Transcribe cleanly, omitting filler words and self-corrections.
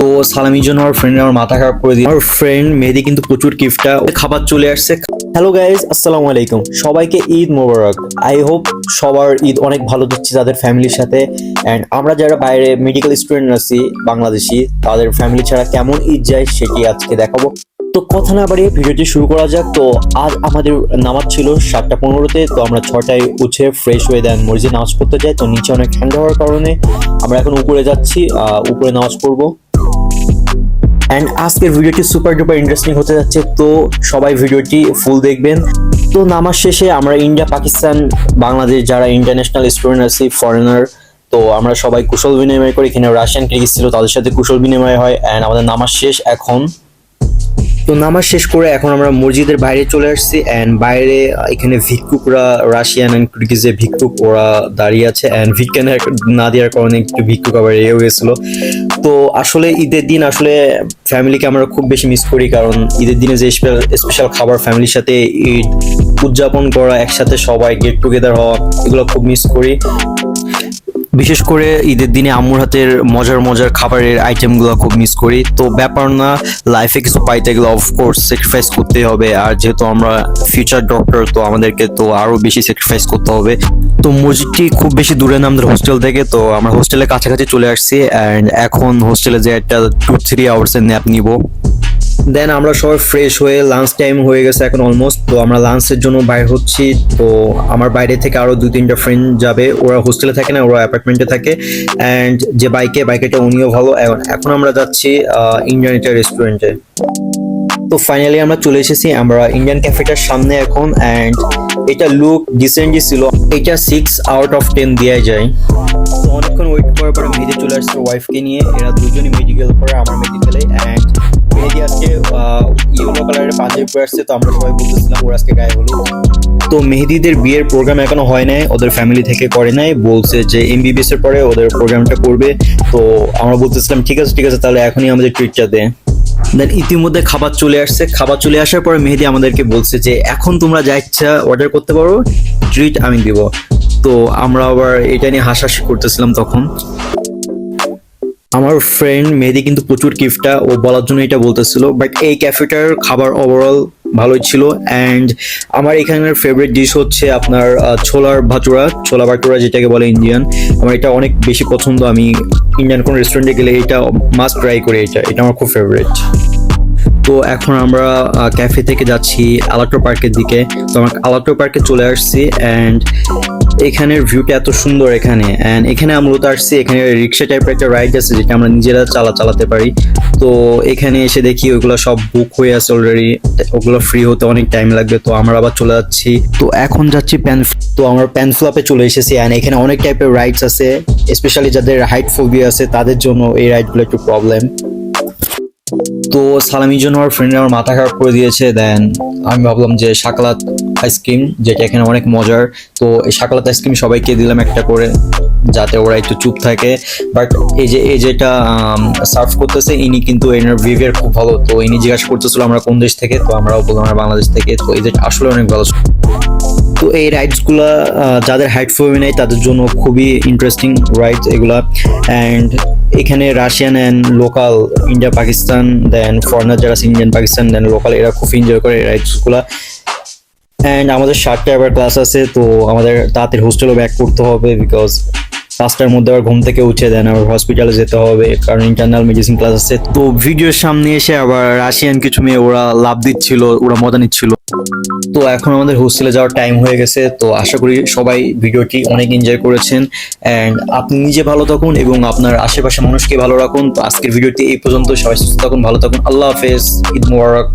তো সালামির জন্য আমার ফ্রেন্ড আমার মাথা খারাপ করে দিয়ে আমার ফ্রেন্ড মেহেদি কিন্তু প্রচুর গিফটটা খাবার চলে আসছে। হ্যালো গাইজ, আসসালামু আলাইকুম, সবাইকে ঈদ মোবারক। আই হোপ সবার ঈদ অনেক ভালো যাচ্ছে তাদের ফ্যামিলির সাথে। অ্যান্ড আমরা যারা বাইরে মেডিকেল স্টুডেন্ট আছি বাংলাদেশি, তাদের ফ্যামিলি ছাড়া কেমন ঈদ যায় সেটি আজকে দেখাবো। তো কথা না বাড়িয়ে ভিডিওটি শুরু করা যাক। তো আজ আমাদের নামাজ ছিল 7:15-তে। তো আমরা 6টায় উঠে ফ্রেশ হয়ে দেন মসজিদে নামাজ পড়তে যাই। তো নিচে অনেক ঠান্ডা হওয়ার কারণে আমরা এখন উপরে যাচ্ছি, উপরে নামাজ পড়বো। অ্যান্ড আজকের ভিডিওটি সুপার ডুপার ইন্টারেস্টিং হতে যাচ্ছে, তো সবাই ভিডিওটি ফুল দেখবেন। তো নামাজ শেষে আমরা ইন্ডিয়া, পাকিস্তান, বাংলাদেশ যারা ইন্টারন্যাশনাল স্টুডেন্ট আছি, ফরেনার, তো আমরা সবাই কুশল বিনিময় করি। এখানে রাশিয়ান ক্রিকেট ছিল, তাদের সাথে কুশল বিনিময় হয়। অ্যান্ড আমাদের নামাজ শেষ এখন। তো নামাজ শেষ করে এখন আমরা মসজিদের বাইরে চলে আসছি। অ্যান্ড বাইরে এখানে ভিক্ষুকরা, রাশিয়ান অ্যান্ড কিরগিজের ভিক্ষুক, ওরা দাঁড়িয়ে আছে। অ্যান্ড ভিক্ষা না দেওয়ার কারণে একটু ভিক্ষুক আবার এ হয়েছিল। তো আসলে ঈদের দিন আসলে ফ্যামিলিকে আমরা খুব বেশি মিস করি, কারণ ঈদের দিনে যে স্পেশাল খাবার, ফ্যামিলির সাথে ঈদ উদযাপন করা, একসাথে সবাই গেট টুগেদার হওয়া, এগুলো খুব মিস করি। বিশেষ করে ঈদের দিনে আম্মুর হাতের মজার মজার খাবারের আইটেমগুলো খুব মিস করি। তো ব্যাপার না, লাইফে কিছু পাইতে গেলে অফকোর্স স্যাক্রিফাইস করতেই হবে। আর যেহেতু আমরা ফিউচার ডক্টর, তো আমাদেরকে তো আরো বেশি স্যাক্রিফাইস করতে হবে। তো মসজিদটি খুব বেশি দূরে না আমাদের হোস্টেল থেকে, তো আমরা হোস্টেলের কাছাকাছি চলে আসছি। অ্যান্ড এখন হোস্টেলে যে একটা 2-3 আওয়ার্সের ন্যাপ নিব। দেন আমরা সবাই ফ্রেশ হয়ে লাঞ্চ টাইম হয়ে গেছে এখন অলমোস্ট। তো আমরা লাঞ্চের জন্য বাইর হচ্ছি। তো আমার বাইরে থেকে আরো 2-3টা ফ্রেন্ড যাবে, ওরা হোস্টেলে থাকে না, ওরা অ্যাপার্টমেন্টে থাকে। অ্যান্ড যে বাইকেটা উনিও ভালো। এখন আমরা যাচ্ছি ইন্ডিয়ান একটা রেস্টুরেন্টে। তো ফাইনালি আমরা চলে এসেছি আমরা ইন্ডিয়ান ক্যাফেটার সামনে এখন। অ্যান্ড এটা লুক ডিসেন্টলি ছিল, এটা 6/10 দেওয়া যায়। তো অনেকক্ষণ ওয়েট করার পরে মেহেদি চলে আসছে ওয়াইফকে নিয়ে। এরা দুজনই মেডিকেল পরে, আমার মেডিকেলে। অ্যান্ড মেহেদি আজকে ইয়েলো কালারের পাঞ্জাবি পরে আসছে। তো আমরা সবাই বলতেছিলাম ওর আজকে গায়ে হলুদ। তো মেহেদিদের বিয়ের প্রোগ্রাম এখনো হয় নাই, ওদের ফ্যামিলি থেকে করে নাই, বলছে যে MBBS এর পরে ওদের প্রোগ্রামটা করবে। তো আমরা বলতেছিলাম ঠিক আছে তাহলে এখনই আমাদের ট্রিটটা দে। দেন ইতিমধ্যে খাবার চলে আসছে। খাবার চলে আসার পরে মেহেদি আমাদেরকে বলছে যে এখন তোমরা যা ইচ্ছা অর্ডার করতে পারো, ট্রিট আমি দিব। তো আমরা আবার এটা নিয়ে হাসাহাসি করতেছিলাম তখন। আমার ফ্রেন্ড মেহেদি কিন্তু প্রচুর গিফটটা ও বলার জন্য এটা বলতেছিল, বাট এই ক্যাফেটার খাবার ওভারঅল ভালোই ছিল। অ্যান্ড আমার এখানের ফেভারিট ডিশ হচ্ছে আপনার ছোলা ভাটুরা যেটাকে বলে ইন্ডিয়ান। আমার এটা অনেক বেশি পছন্দ। আমি ইন্ডিয়ান কোন রেস্টুরেন্টে গেলে এটা মাস্ট ট্রাই করি, এটা আমার খুব ফেভারিট। তো এখন আমরা ক্যাফে থেকে যাচ্ছি আলাটো পার্কের দিকে। তো আমরা আলাটো পার্কে চলে আসছি। অ্যান্ড এখানের ভিউটা এত সুন্দর এখানে। অ্যান্ড এখানে আমরা মূলত আসছি, এখানে রিক্সা টাইপের একটা রাইড আছে যেটা আমরা নিজেরা চালাতে পারি। তো এখানে এসে দেখি ওইগুলো সব বুক হয়ে আছে অলরেডি, ওগুলো ফ্রি হতে অনেক টাইম লাগবে। তো আমরা আবার চলে যাচ্ছি। তো এখন যাচ্ছি তো আমরা প্যানফ্লপে চলে এসেছি। অ্যান্ড এখানে অনেক টাইপের রাইডস আছে, স্পেশালি যাদের হাইট ফোবিয়া আছে তাদের জন্য এই রাইডগুলো একটু প্রবলেম। তো সালামির জন্য আমার ফ্রেন্ড আমার মাথা খারাপ করে দিয়েছে। দেন আমি ভাবলাম যে শাকলাত আইসক্রিম, যেটা এখানে অনেক মজার, তো এই শাকলাত আইসক্রিম সবাইকে দিলাম একটা করে, যাতে ওরা একটু চুপ থাকে। বাট এই যেটা সার্ভ করতেছে ইনি কিন্তু এনার বিহেভিয়ার খুব ভালো। তো ইনি জিজ্ঞাসা করতেছিল আমরা কোন দেশ থেকে, তো আমরাও বললাম আমরা বাংলাদেশ থেকে। তো এই যে আসলে অনেক ভালো। তো এই রাইডসগুলো যাদের হাইট ফোবিয়া নেই তাদের জন্য খুবই ইন্টারেস্টিং রাইডস এগুলা। অ্যান্ড এখানে Russian and local, India Pakistan, then foreigner যারা আছে ইন্ডিয়ান পাকিস্তান, দেন লোকাল, এরা খুব এনজয় করে এই রাইডসগুলা। অ্যান্ড আমাদের 7টায় আবার ক্লাস আছে, তো আমাদের তাড়াতাড়ি হোস্টেলও ব্যাক করতে হবে, বিকজ 5টার মধ্যে আবার ঘুম থেকে উঠে দেন আবার হসপিটালে যেতে হবে, কারণ ইন্টারনাল মেডিসিন ক্লাস আছে। তো ভিডিওর সামনে এসে আবার রাশিয়ান কিছু মেয়ে ওরা লাভ দিচ্ছিল, ওরা মজা নিচ্ছিল। তো এখন আমাদের হোস্টেলে যাওয়ার টাইম হয়ে গেছে। তো আশা করি সবাই ভিডিওটি অনেক এনজয় করেছেন। অ্যান্ড আপনি নিজে ভালো থাকুন এবং আপনার আশেপাশে মানুষকে ভালো রাখুন। তো আজকের ভিডিওটি এই পর্যন্ত। সবাই সুস্থ থাকুন, ভালো থাকুন। আল্লাহ হাফেজ, ঈদ মোবারক।